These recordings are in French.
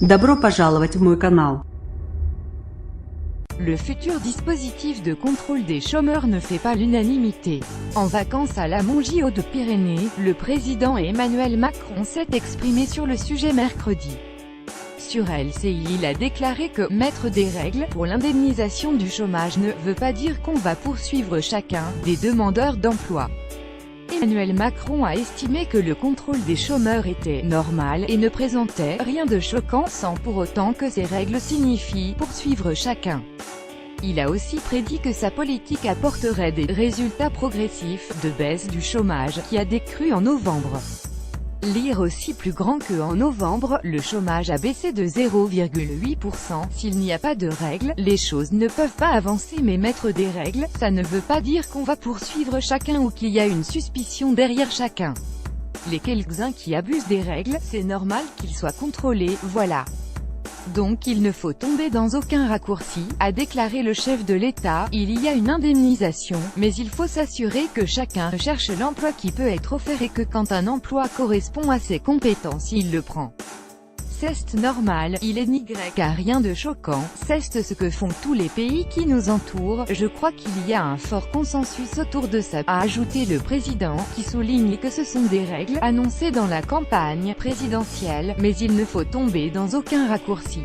Добро пожаловать в мой канал. Le futur dispositif de contrôle des chômeurs ne fait pas l'unanimité. En vacances à la Montgis-Hautes-Pyrénées, le président Emmanuel Macron s'est exprimé sur le sujet mercredi. Sur LCI, il a déclaré que « mettre des règles pour l'indemnisation du chômage ne veut pas dire qu'on va poursuivre chacun des demandeurs d'emploi ». Emmanuel Macron a estimé que le contrôle des chômeurs était normal et ne présentait rien de choquant sans pour autant que ces règles signifient poursuivre chacun. Il a aussi prédit que sa politique apporterait des résultats progressifs de baisse du chômage qui a décru en novembre. Lire aussi plus grand que en novembre, le chômage a baissé de 0,8%. S'il n'y a pas de règles, les choses ne peuvent pas avancer, mais mettre des règles, ça ne veut pas dire qu'on va poursuivre chacun ou qu'il y a une suspicion derrière chacun. Les quelques-uns qui abusent des règles, c'est normal qu'ils soient contrôlés, voilà. Donc il ne faut tomber dans aucun raccourci, a déclaré le chef de l'État. Il y a une indemnisation, mais il faut s'assurer que chacun cherche l'emploi qui peut être offert et que quand un emploi correspond à ses compétences il le prend. C'est normal, il est n'y a rien de choquant, c'est ce que font tous les pays qui nous entourent, je crois qu'il y a un fort consensus autour de ça, a ajouté le président, qui souligne que ce sont des règles annoncées dans la campagne présidentielle, mais il ne faut tomber dans aucun raccourci.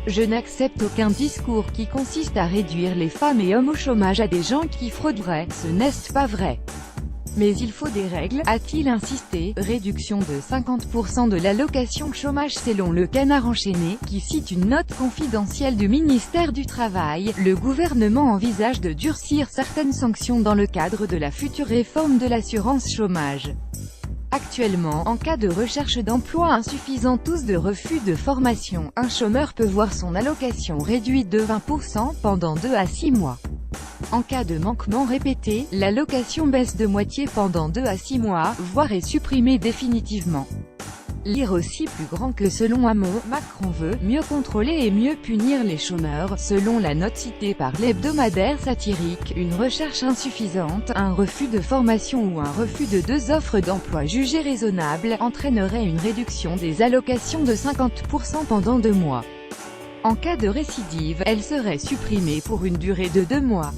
Je n'accepte aucun discours qui consiste à réduire les femmes et hommes au chômage à des gens qui frauderaient, ce n'est pas vrai. Mais il faut des règles, a-t-il insisté. Réduction de 50% de l'allocation chômage selon le Canard enchaîné, qui cite une note confidentielle du ministère du Travail. Le gouvernement envisage de durcir certaines sanctions dans le cadre de la future réforme de l'assurance chômage. Actuellement, en cas de recherche d'emploi insuffisante ou de refus de formation, un chômeur peut voir son allocation réduite de 20% pendant 2 à 6 mois. En cas de manquement répété, l'allocation baisse de moitié pendant 2 à 6 mois, voire est supprimée définitivement. Lire aussi plus grand que selon Hamon, Macron veut mieux contrôler et mieux punir les chômeurs. Selon la note citée par l'hebdomadaire satirique, une recherche insuffisante, un refus de formation ou un refus de 2 offres d'emploi jugées raisonnables entraînerait une réduction des allocations de 50% pendant 2 mois. En cas de récidive, elle serait supprimée pour une durée de 2 mois.